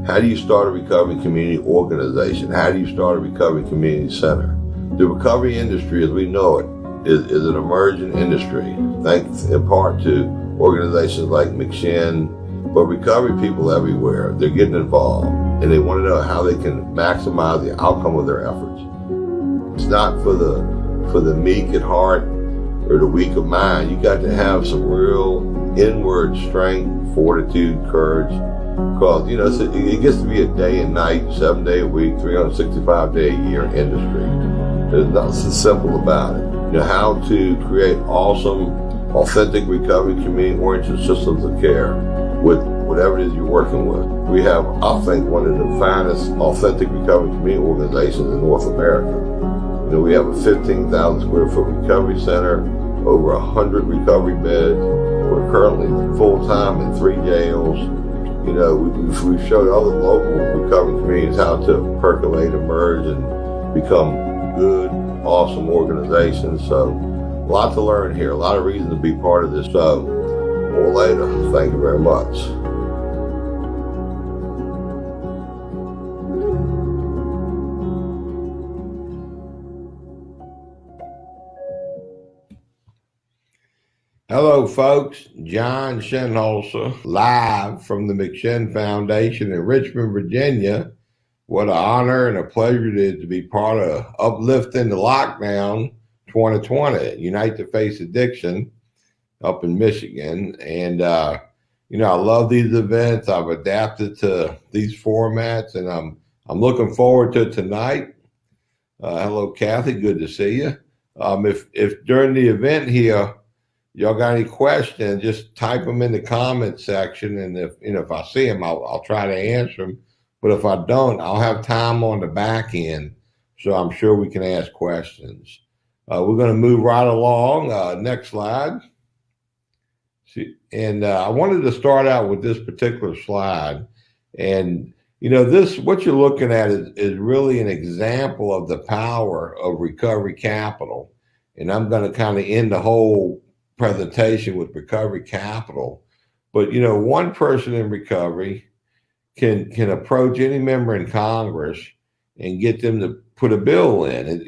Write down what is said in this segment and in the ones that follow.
How do you start a recovery community organization? How do you start a recovery community center? The recovery industry, as we know it, is an emerging industry, thanks in part to organizations like McShin, but recovery people everywhere, they're getting involved, and they want to know how they can maximize the outcome of their efforts. It's not for the meek at heart or the weak of mind. You got to have some real inward strength, fortitude, courage, because it gets to be a day and night, 7 day a week, 365 day a year industry. There's nothing simple about it. How to create awesome, authentic recovery community-oriented systems of care with whatever it is you're working with. We have, I think, one of the finest authentic recovery community organizations in North America. We have a 15,000 square foot recovery center, over 100 recovery beds. We're currently full-time in 3 jails. We've showed other local recovery communities how to percolate, emerge, and become good, awesome organizations. So, a lot to learn here, a lot of reason to be part of this. So, more later. Thank you very much. Hello, folks. John Shinholser, live from the McShin Foundation in Richmond, Virginia. What an honor and a pleasure it is to be part of Uplifting the Lockdown 2020, Unite to Face Addiction up in Michigan. And, I love these events. I've adapted to these formats, and I'm looking forward to tonight. Hello, Kathy. Good to see you. If during the event here, y'all got any questions, just type them in the comment section, and if I see them, I'll try to answer them. But if I don't, I'll have time on the back end, so I'm sure we can ask questions. We're going to move right along. Next slide. And I wanted to start out with this particular slide, and what you're looking at is really an example of the power of recovery capital. And I'm going to kind of end the whole presentation with recovery capital. But one person in recovery can approach any member in Congress and get them to put a bill in.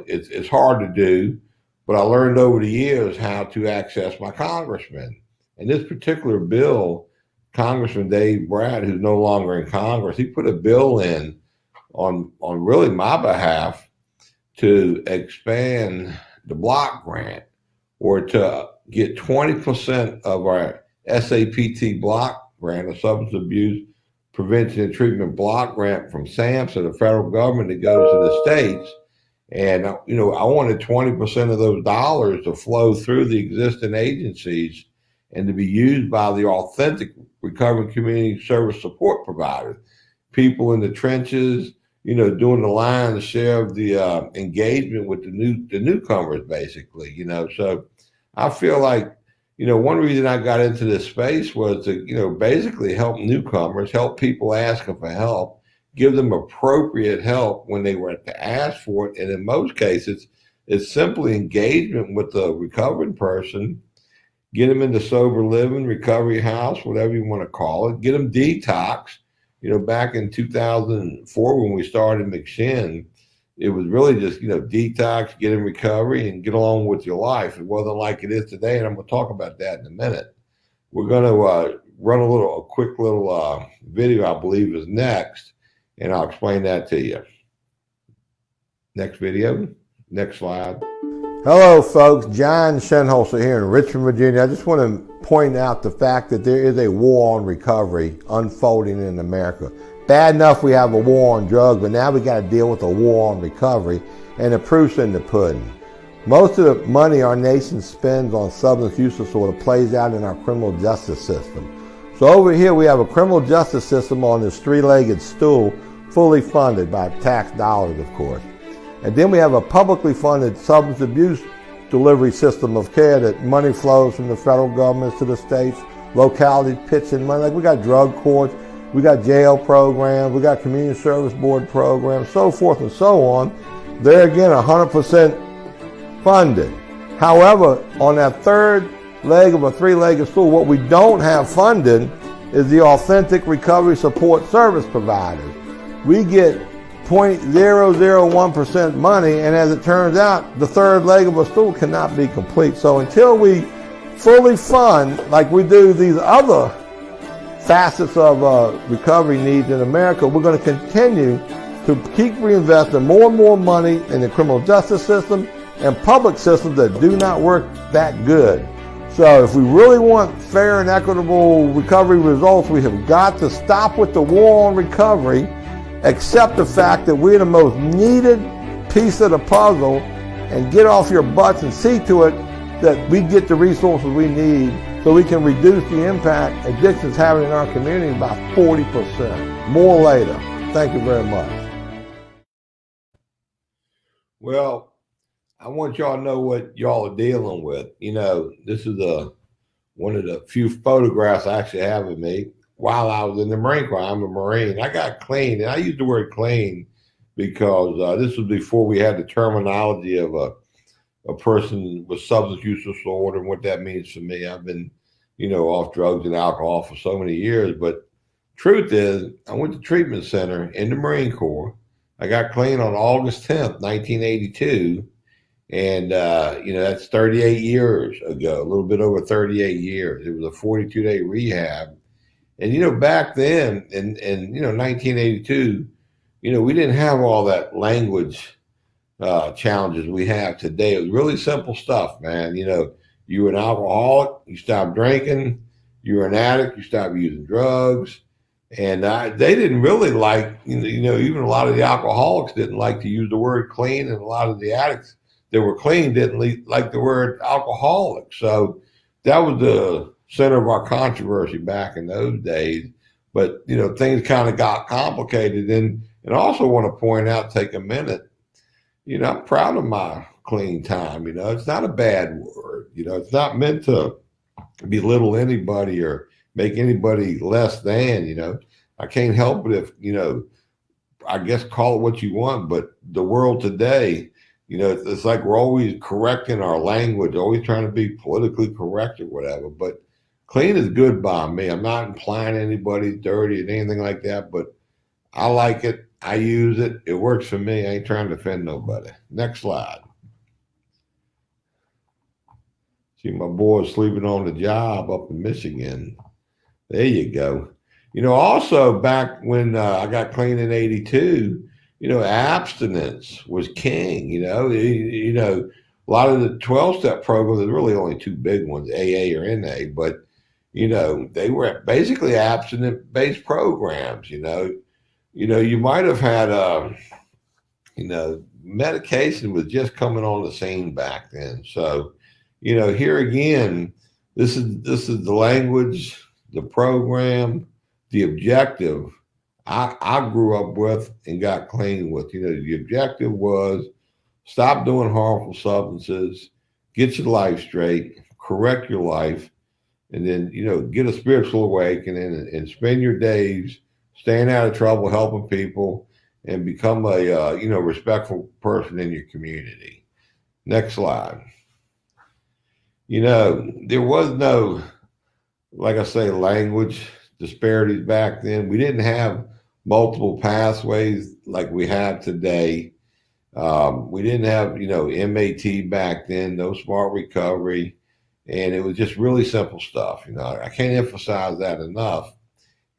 It's hard to do, but I learned over the years how to access my congressman. And this particular bill, Congressman Dave Brad, who's no longer in Congress, he put a bill in on really my behalf to expand the block grant, or to get 20% of our SAPT block grant, a substance abuse prevention and treatment block grant from SAMHSA, the federal government, that goes to the states. And, I wanted 20% of those dollars to flow through the existing agencies and to be used by the authentic recovery community service support providers, people in the trenches, doing the lion's share of the engagement with the newcomers, basically. So I feel like, one reason I got into this space was to, basically help newcomers, help people asking for help, give them appropriate help when they were to ask for it. And in most cases, it's simply engagement with the recovering person, get them into sober living, recovery house, whatever you want to call it, get them detox. Back in 2004, when we started McShin, it was really just, detox, get in recovery, and get along with your life. It wasn't like it is today, and I'm going to talk about that in a minute. We're going to run a quick little video, I believe is next, and I'll explain that to you. Next video, next slide. Hello, folks. John Shinholser here in Richmond, Virginia. I just want to point out the fact that there is a war on recovery unfolding in America. Bad enough we have a war on drugs, but now we got to deal with a war on recovery, and the proof's in the pudding. Most of the money our nation spends on substance use disorder plays out in our criminal justice system. So over here we have a criminal justice system on this three-legged stool, fully funded by tax dollars, of course. And then we have a publicly funded substance abuse delivery system of care that money flows from the federal government to the states, localities pitching money. Like we got drug courts, we got jail programs, we got community service board programs, so forth and so on. They're again 100% funded. However, on that third leg of a three-legged stool, what we don't have funded is the authentic recovery support service providers. We get 0.001% money, and as it turns out, the third leg of a stool cannot be complete. So until we fully fund, like we do these other facets of recovery needs in America, we're going to continue to keep reinvesting more and more money in the criminal justice system and public systems that do not work that good. So if we really want fair and equitable recovery results, we have got to stop with the war on recovery, accept the fact that we're the most needed piece of the puzzle, and get off your butts and see to it that we get the resources we need so we can reduce the impact addiction is having in our community by 40%. More later. Thank you very much. Well, I want y'all to know what y'all are dealing with. You know, this is one of the few photographs I actually have of me while I was in the Marine Corps. I'm a Marine. I got clean, and I use the word clean because this was before we had the terminology of a person with substance use disorder and what that means for me. I've been, you know, off drugs and alcohol for so many years, but truth is, I went to treatment center in the Marine Corps. I got clean on August 10th, 1982. And, you know, that's 38 years ago, a little bit over 38 years. It was a 42-day rehab. And, you know, back then in 1982, you know, we didn't have all that language challenges we have today. It was really simple stuff, man. You know, you were an alcoholic, you stopped drinking. You were an addict, you stopped using drugs. And they didn't really like, you know, even a lot of the alcoholics didn't like to use the word clean, and a lot of the addicts that were clean didn't like the word alcoholic. So that was the center of our controversy back in those days. But, you know, things kind of got complicated. And I also want to point out, take a minute, you know, I'm proud of my clean time. You know, it's not a bad word. You know, it's not meant to belittle anybody or make anybody less than, you know. I can't help it if, you know, I guess call it what you want, but the world today, you know, it's like we're always correcting our language, always trying to be politically correct or whatever. But clean is good by me. I'm not implying anybody's dirty or anything like that, but I like it. I use it. It works for me. I ain't trying to offend nobody. Next slide. See my boys sleeping on the job up in Michigan. There you go. You know, also back when I got clean in 82, you know, abstinence was king. You know, a lot of the 12-step programs, there's really only two big ones, AA or NA, but, you know, they were basically abstinent-based programs. You know, you might have had, you know, medication was just coming on the scene back then. So, you know, here again, this is the language, the program, the objective I grew up with and got clean with. You know, the objective was stop doing harmful substances, get your life straight, correct your life, and then, you know, get a spiritual awakening and spend your days staying out of trouble, helping people, and become a, you know, respectful person in your community. Next slide. You know, there was no, like I say, language disparities back then. We didn't have multiple pathways like we have today. We didn't have, you know, MAT back then, no smart recovery. And it was just really simple stuff. You know, I can't emphasize that enough.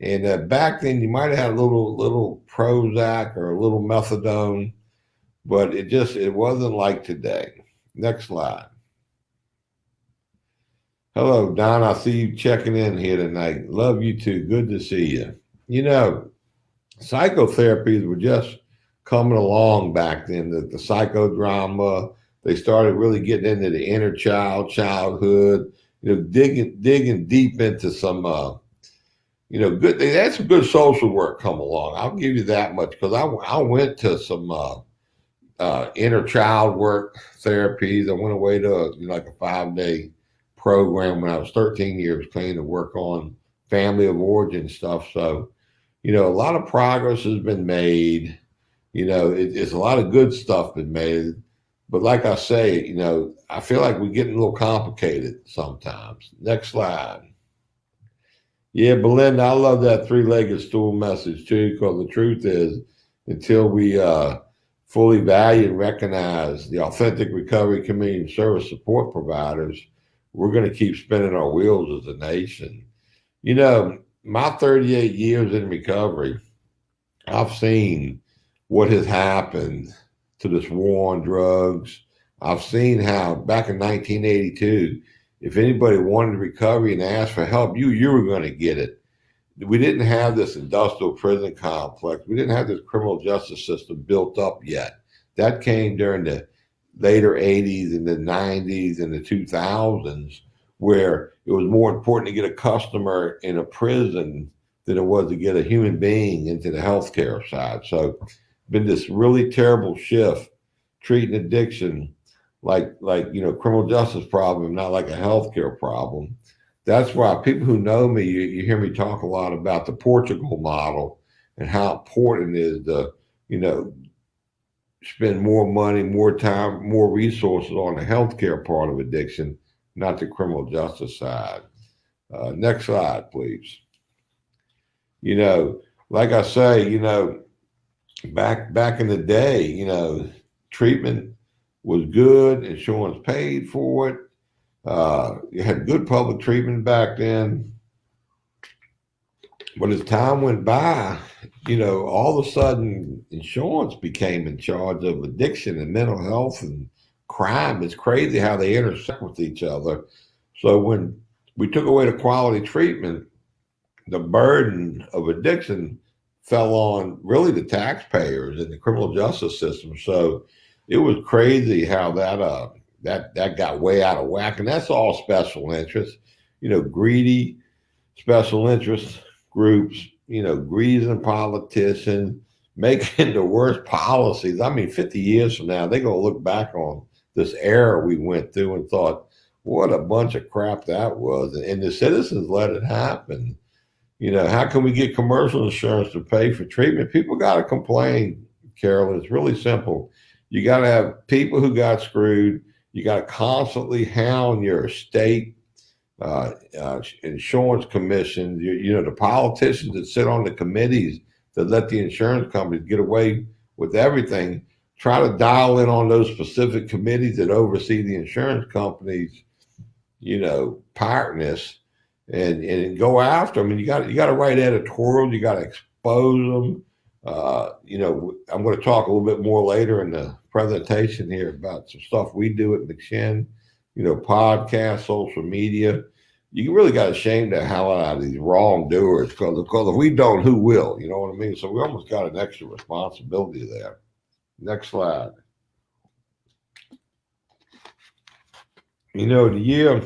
And back then you might have had a little Prozac or a little methadone, but it wasn't like today. Next slide. Hello, Don. I see you checking in here tonight. Love you too. Good to see you. You know, psychotherapies were just coming along back then. The psychodrama, they started really getting into the inner childhood, you know, digging deep into some, you know, good. They had some good social work come along. I'll give you that much, because I went to some inner child work therapies. I went away to, you know, like a 5-day program when I was 13 years clean to work on family of origin stuff. So, you know, a lot of progress has been made. You know, it's a lot of good stuff been made. But like I say, you know, I feel like we're getting a little complicated sometimes. Next slide. Yeah, Belinda, I love that three-legged stool message too, because the truth is, until we fully value and recognize the authentic recovery community service support providers, we're going to keep spinning our wheels as a nation. You know, my 38 years in recovery, I've seen what has happened to this war on drugs. I've seen how back in 1982, if anybody wanted recovery and asked for help, you were going to get it. We didn't have this industrial prison complex. We didn't have this criminal justice system built up yet. That came during the later 80s and the 90s and the 2000s, where it was more important to get a customer in a prison than it was to get a human being into the healthcare side. So, been this really terrible shift treating addiction like criminal justice problem, not like a healthcare problem. That's why people who know me, you hear me talk a lot about the Portugal model and how important it is to, you know, spend more money, more time, more resources on the healthcare part of addiction, not the criminal justice side. Next slide, please. You know, like I say, back in the day, treatment was good, insurance paid for it. You had good public treatment back then. But as time went by, all of a sudden insurance became in charge of addiction and mental health and crime. It's crazy how they intersect with each other. So when we took away the quality treatment, the burden of addiction fell on really the taxpayers and the criminal justice system. So it was crazy how that got way out of whack. And that's all special interests, greedy special interest groups, greasing politicians, making the worst policies. I mean, 50 years from now, they're going to look back on this era we went through and thought, what a bunch of crap that was. And the citizens let it happen. How can we get commercial insurance to pay for treatment? People got to complain, Carolyn. It's really simple. You got to have people who got screwed. You got to constantly hound your state insurance commissions, the politicians that sit on the committees that let the insurance companies get away with everything, try to dial in on those specific committees that oversee the insurance companies, partners, and go after them. And you got to write editorials, you got to expose them. I'm going to talk a little bit more later in the presentation here about some stuff we do at McShin, podcasts, social media. You really got to shame the hell out of these wrongdoers because if we don't, who will? You know what I mean? So we almost got an extra responsibility there. Next slide. The year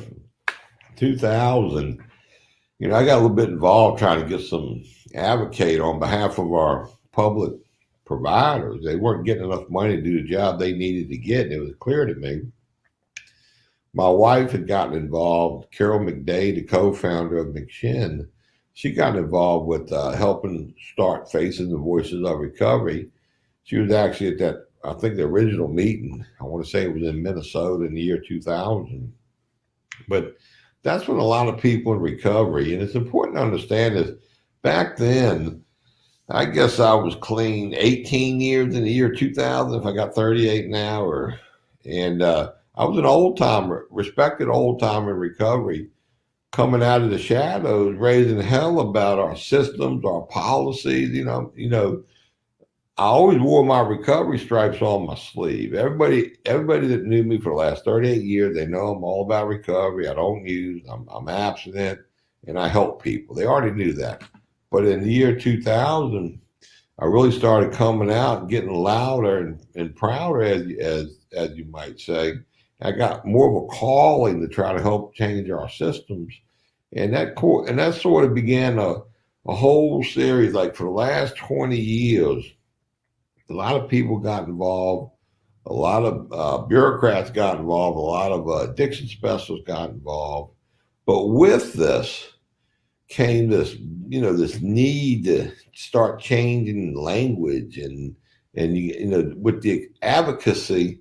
2000, I got a little bit involved trying to get some advocate on behalf of our public providers. They weren't getting enough money to do the job they needed to get. And it was clear to me. My wife had gotten involved. Carol McDay, the co-founder of McShin, she got involved with helping start Facing the Voices of Recovery. She was actually at that, I think, the original meeting. I want to say it was in Minnesota in the year 2000. But that's when a lot of people in recovery, and it's important to understand this, back then, I guess I was clean 18 years in the year 2000, if I got 38 now, and I was an old timer, respected old timer in recovery, coming out of the shadows, raising hell about our systems, our policies. I always wore my recovery stripes on my sleeve. Everybody that knew me for the last 38 years, they know I'm all about recovery. I don't use, I'm abstinent, and I help people. They already knew that. But in the year 2000, I really started coming out and getting louder and prouder, as you might say. I got more of a calling to try to help change our systems, and that sort of began a whole series. Like for the last 20 years, a lot of people got involved, a lot of bureaucrats got involved, a lot of addiction specialists got involved. But with this came this need to start changing language and with the advocacy.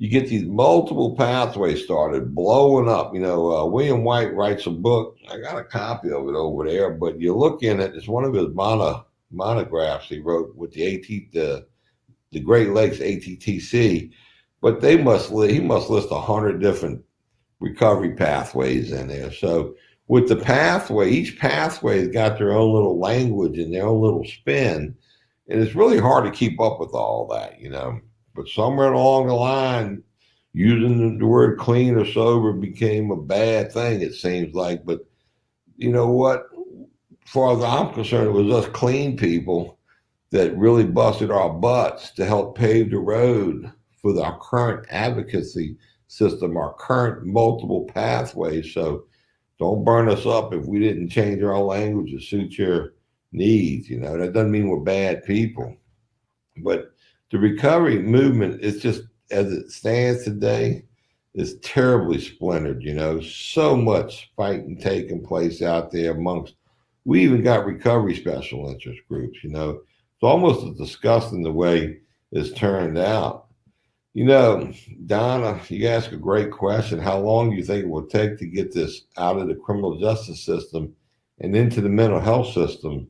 you get these multiple pathways started blowing up. William White writes a book. I got a copy of it over there, but you look in it, it's one of his monographs he wrote with the Great Lakes ATTC, but he must list 100 different recovery pathways in there. So with the pathway, each pathway has got their own little language and their own little spin, and it's really hard to keep up with all that. But somewhere along the line, using the word clean or sober became a bad thing, it seems like. But you know what? As far as I'm concerned, it was us clean people that really busted our butts to help pave the road for our current advocacy system, our current multiple pathways. So don't burn us up if we didn't change our language to suit your needs. That doesn't mean we're bad people. But the recovery movement is just, as it stands today, is terribly splintered. So much fighting taking place out there amongst, we even got recovery special interest groups. It's almost as disgusting the way it's turned out. Donna, you ask a great question. How long do you think it will take to get this out of the criminal justice system and into the mental health system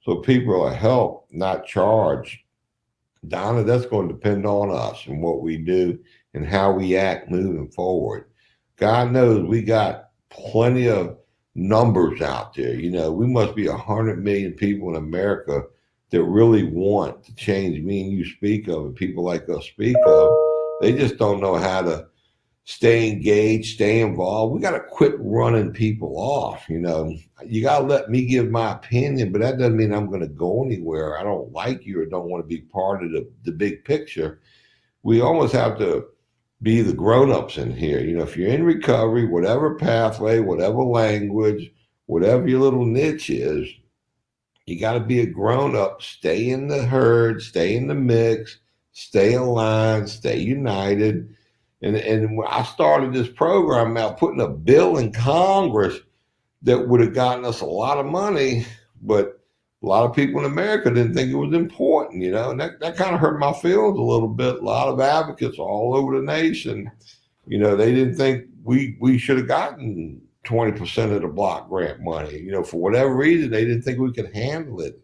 so people are helped, not charged? Donna, that's going to depend on us and what we do and how we act moving forward. God knows we got plenty of numbers out there. We must be 100 million people in America that really want to change me and you speak of, and people like us speak of. They just don't know how to stay engaged, stay involved. We got to quit running people off. You got to let me give my opinion, but that doesn't mean I'm going to go anywhere. I don't like you or don't want to be part of the big picture. We almost have to be the grown-ups in here. If you're in recovery, whatever pathway, whatever language, whatever your little niche is, you got to be a grown-up, stay in the herd, stay in the mix, stay aligned, stay united. And when I started this program out, putting a bill in Congress that would have gotten us a lot of money, but a lot of people in America didn't think it was important, and that kind of hurt my feelings a little bit. A lot of advocates all over the nation, they didn't think we should have gotten 20% of the block grant money. For whatever reason, they didn't think we could handle it.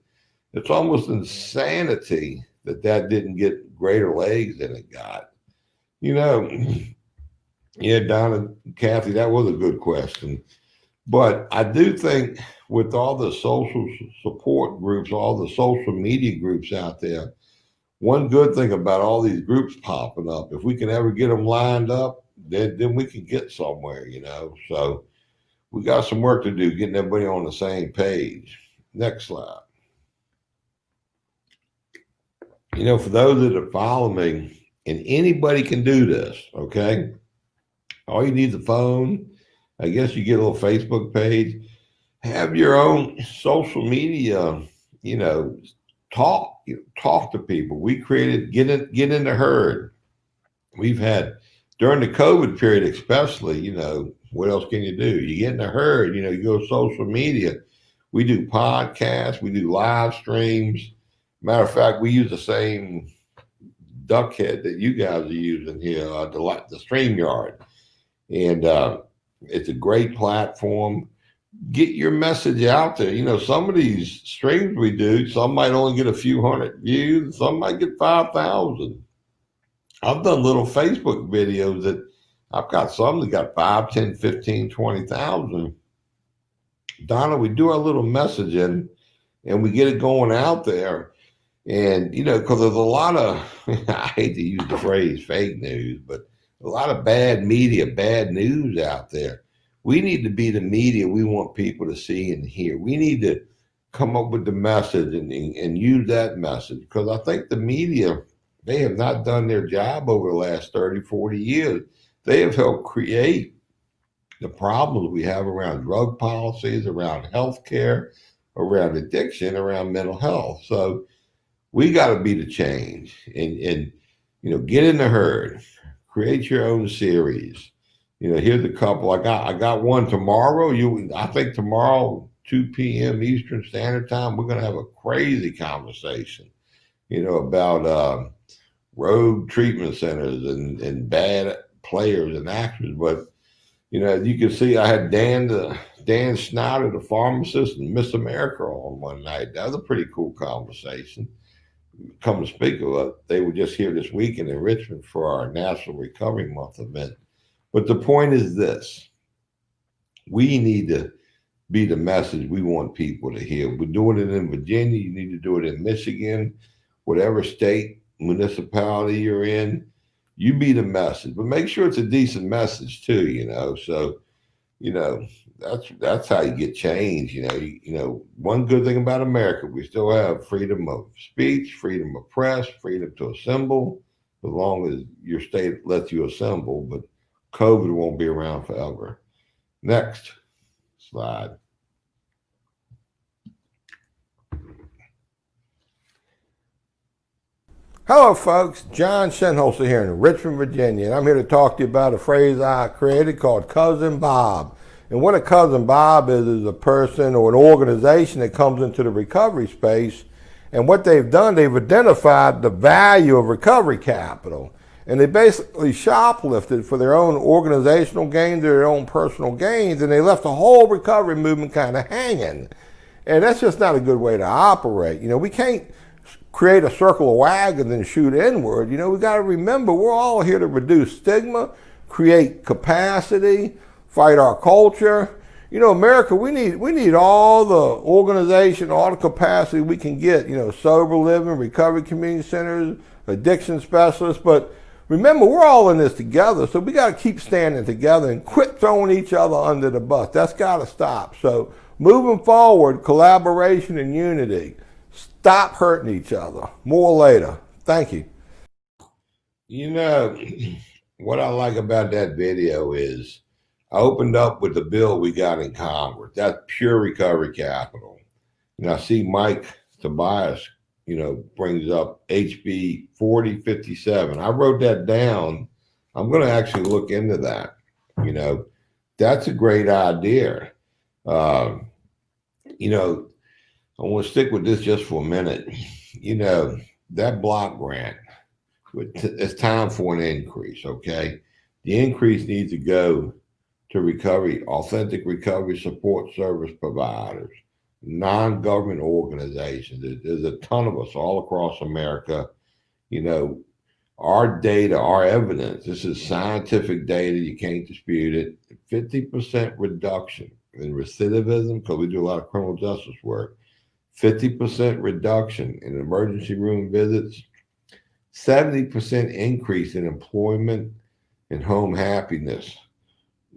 It's almost insanity that didn't get greater legs than it got. Yeah, Donna, Kathy, that was a good question. But I do think with all the social support groups, all the social media groups out there, one good thing about all these groups popping up, if we can ever get them lined up, then we can get somewhere, So we got some work to do getting everybody on the same page. Next slide. For those that follow me, and anybody can do this, okay? All you need is a phone. I guess you get a little Facebook page. Have your own social media, talk to people. We created get in the herd. We've had during the COVID period, especially, what else can you do? You get in the herd, you go to social media. We do podcasts, we do live streams. Matter of fact, we use the same duck head that you guys are using here, the StreamYard. And it's a great platform. Get your message out there. Some of these streams we do, some might only get a few hundred views, some might get 5,000. I've done little Facebook videos that I've got some that got 5, 10, 15, 20,000. Donna, we do our little messaging and we get it going out there. And, because there's a lot of, I hate to use the phrase fake news, but a lot of bad media, bad news out there. We need to be the media we want people to see and hear. We need to come up with the message and use that message, because I think the media, they have not done their job over the last 30, 40 years. They have helped create the problems we have around drug policies, around healthcare, around addiction, around mental health. So we got to be the change and get in the herd, create your own series. Here's a couple. I got one tomorrow. I think tomorrow, 2 p.m. Eastern Standard Time, we're going to have a crazy conversation, about rogue treatment centers and bad players and actors. But you can see I had Dan Snyder, the pharmacist, and Miss America on one night. That was a pretty cool conversation. Come to speak of it, they were just here this weekend in Richmond for our National Recovery Month event. But the point is this: we need to be the message we want people to hear. We're doing it in Virginia. You need to do it in Michigan, whatever state, municipality you're in. You be the message, but make sure it's a decent message too. So you know that's how you get change. One good thing about America, we still have freedom of speech, freedom of press, freedom to assemble, as long as your state lets you assemble. But COVID won't be around forever. Next slide. Hello, folks. John Shinholser here in Richmond, Virginia, and I'm here to talk to you about a phrase I created called Cousin Bob. And what a Cousin Bob is a person or an organization that comes into the recovery space, and what they've done, they've identified the value of recovery capital, and they basically shoplifted for their own organizational gains, their own personal gains, and they left the whole recovery movement kind of hanging. And that's just not a good way to operate. We can't create a circle of wagons and shoot inward. We got to remember we're all here to reduce stigma, create capacity, fight our culture. America, we need all the organization, all the capacity we can get. Sober living, recovery community centers, addiction specialists. But remember, we're all in this together, so we got to keep standing together and quit throwing each other under the bus. That's got to stop. So moving forward, collaboration and unity. Stop hurting each other. More later. Thank you. What I like about that video is I opened up with the bill we got in Congress. That's pure recovery capital. And I see Mike Tobias, brings up HB 4057. I wrote that down. I'm going to actually look into that. That's a great idea. I want to stick with this just for a minute. That block grant, it's time for an increase, okay? The increase needs to go to recovery, authentic recovery support service providers, non-government organizations. There's a ton of us all across America. Our data, our evidence, this is scientific data, you can't dispute it. 50% reduction in recidivism, because we do a lot of criminal justice work. 50% reduction in emergency room visits, 70% increase in employment and home happiness,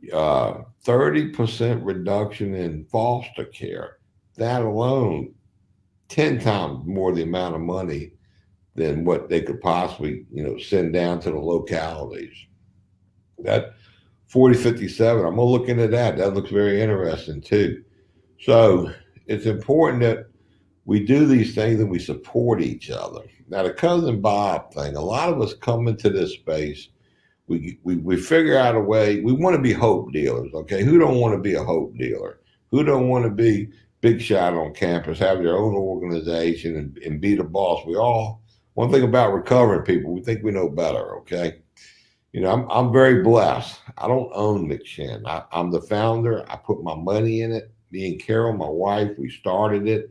30% reduction in foster care. That alone, 10 times more the amount of money than what they could possibly, send down to the localities. That 4057, I'm gonna look into that. That looks very interesting too. So it's important that we do these things and we support each other. Now, the Cousin Bob thing, a lot of us come into this space, we figure out a way, we want to be hope dealers, okay? Who don't want to be a hope dealer? Who don't want to be big shot on campus, have their own organization and be the boss? One thing about recovering people, we think we know better, okay? I'm very blessed. I don't own McShin. I'm the founder. I put my money in it. Me and Carol, my wife, we started it.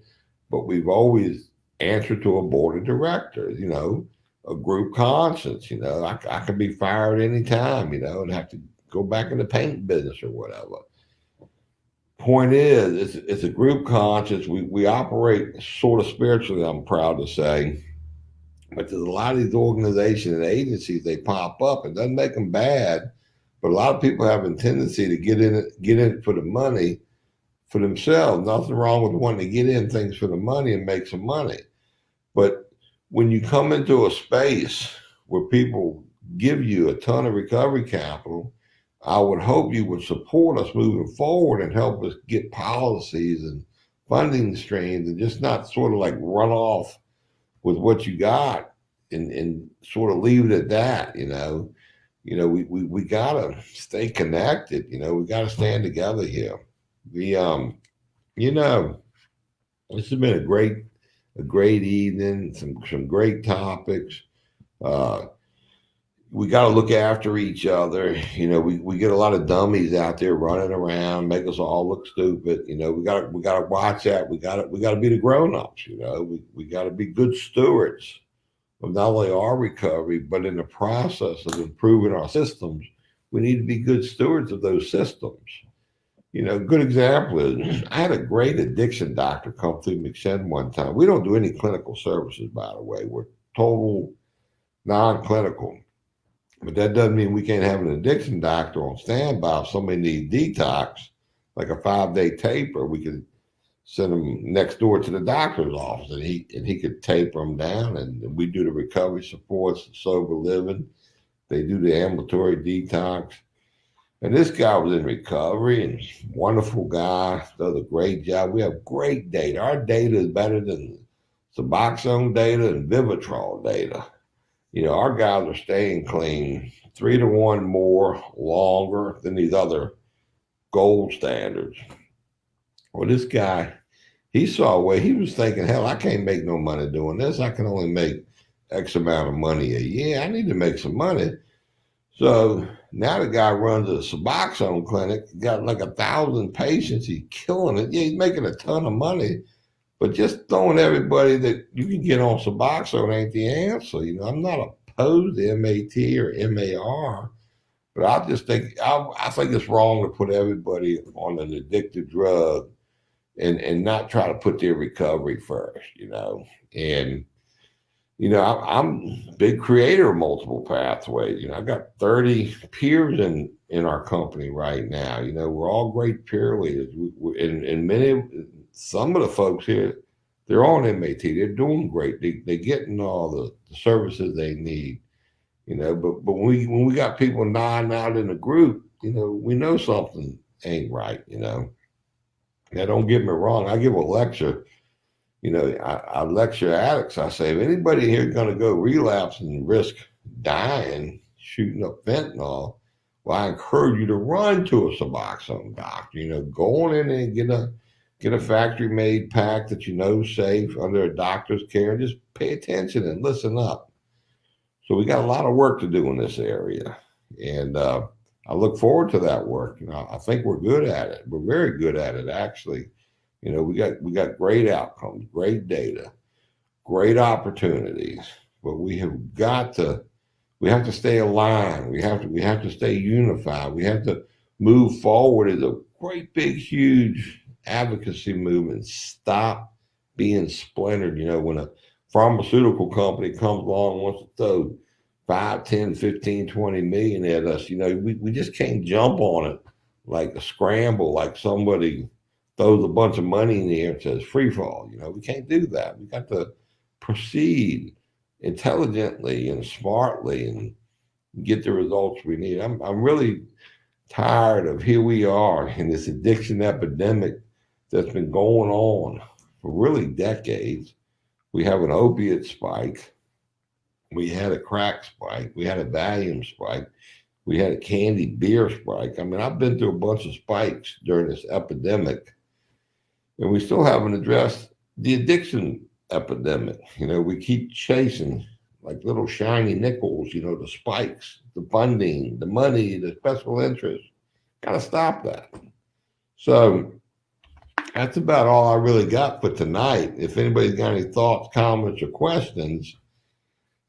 But we've always answered to a board of directors, a group conscience. I could be fired anytime, and have to go back in the paint business or whatever. Point is, it's a group conscience. We operate sort of spiritually, I'm proud to say. But there's a lot of these organizations and agencies, they pop up. It doesn't make them bad, but a lot of people have a tendency to get in it for the money, for themselves. Nothing wrong with wanting to get in things for the money and make some money. But when you come into a space where people give you a ton of recovery capital, I would hope you would support us moving forward and help us get policies and funding streams and just not sort of like run off with what you got and sort of leave it at that. We gotta stay connected. We gotta stand together here. This has been a great evening, some great topics. Uh, we got to look after each other. We get a lot of dummies out there running around, make us all look stupid. We got to watch that. We got to be the grown ups. We got to be good stewards of not only our recovery, but in the process of improving our systems, we need to be good stewards of those systems. Good example is I had a great addiction doctor come through McShin one time. We don't do any clinical services, by the way. We're total non-clinical. But that doesn't mean we can't have an addiction doctor on standby if somebody needs detox, like a 5-day taper. We could send them next door to the doctor's office, and he could taper them down, and we do the recovery supports, the sober living. They do the ambulatory detox. And this guy was in recovery and wonderful guy, does a great job. We have great data. Our data is better than Suboxone data and Vivitrol data. Our guys are staying clean 3 to 1 more longer than these other gold standards. Well, this guy, he saw a way. He was thinking, hell, I can't make no money doing this. I can only make X amount of money a year. I need to make some money. So now the guy runs a Suboxone clinic, got like 1,000 patients. He's killing it. Yeah, he's making a ton of money. But just throwing everybody that you can get on Suboxone ain't the answer. I'm not opposed to MAT or MAR, but I think it's wrong to put everybody on an addictive drug and not try to put their recovery first. And I'm a big creator of multiple pathways. I've got 30 peers in our company right now. We're all great peer leaders. Some of the folks here, they're on MAT. They're doing great. They're getting all the services they need. But when we got people nodding out in a group, we know something ain't right. Now, don't get me wrong. I give a lecture. I lecture addicts. I say, if anybody here is going to go relapse and risk dying, shooting up fentanyl, well, I encourage you to run to a Suboxone doctor. Go on in there and get a factory-made pack that is safe under a doctor's care, and just pay attention and listen up. So we got a lot of work to do in this area, and I look forward to that work. I think we're good at it. We're very good at it, actually. We got great outcomes, great data, great opportunities, but we have to stay aligned. We have to stay unified. We have to move forward as a great big huge advocacy movement. Stop being splintered. When a pharmaceutical company comes along and wants to throw 5, 10, 15, 20 million at us, we just can't jump on it like a scramble, like somebody throws a bunch of money in the air and says free fall. We can't do that. We got to proceed intelligently and smartly and get the results we need. I'm really tired of here we are in this addiction epidemic that's been going on for really decades. We have an opiate spike. We had a crack spike. We had a Valium spike. We had a candy beer spike. I've been through a bunch of spikes during this epidemic. And we still haven't addressed the addiction epidemic. We keep chasing like little shiny nickels, the spikes, the funding, the money, the special interest. Got to stop that. So that's about all I really got for tonight. If anybody's got any thoughts, comments, or questions,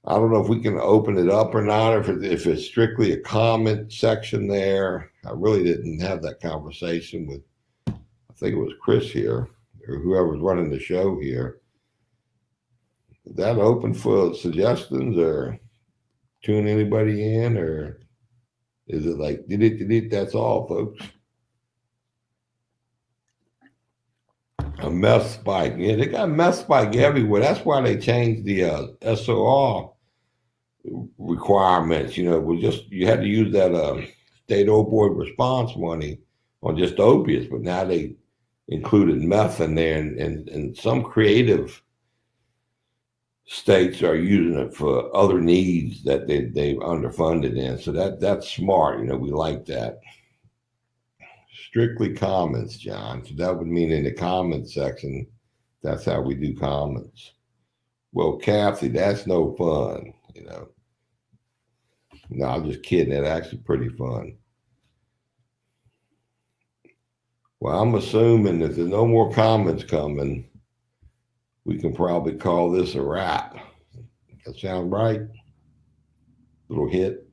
I don't know if we can open it up or not, or if it's strictly a comment section there. I really didn't have that conversation with, I think it was Chris here, or whoever's running the show here. Is that open for suggestions, or tune anybody in, or is it like, delete, that's all, folks? A meth spike. Yeah, they got meth spike everywhere. That's why they changed the SOR requirements. You had to use that state opioid response money on just opiates, but now they included meth in there, and some creative states are using it for other needs that they've underfunded in. So that's smart. We like that. Strictly comments, John. So that would mean in the comments section, that's how we do comments. Well, Kathy, that's no fun. No, I'm just kidding. It's actually pretty fun. Well, I'm assuming if there's no more comments coming, we can probably call this a wrap. That sound right? Little hit.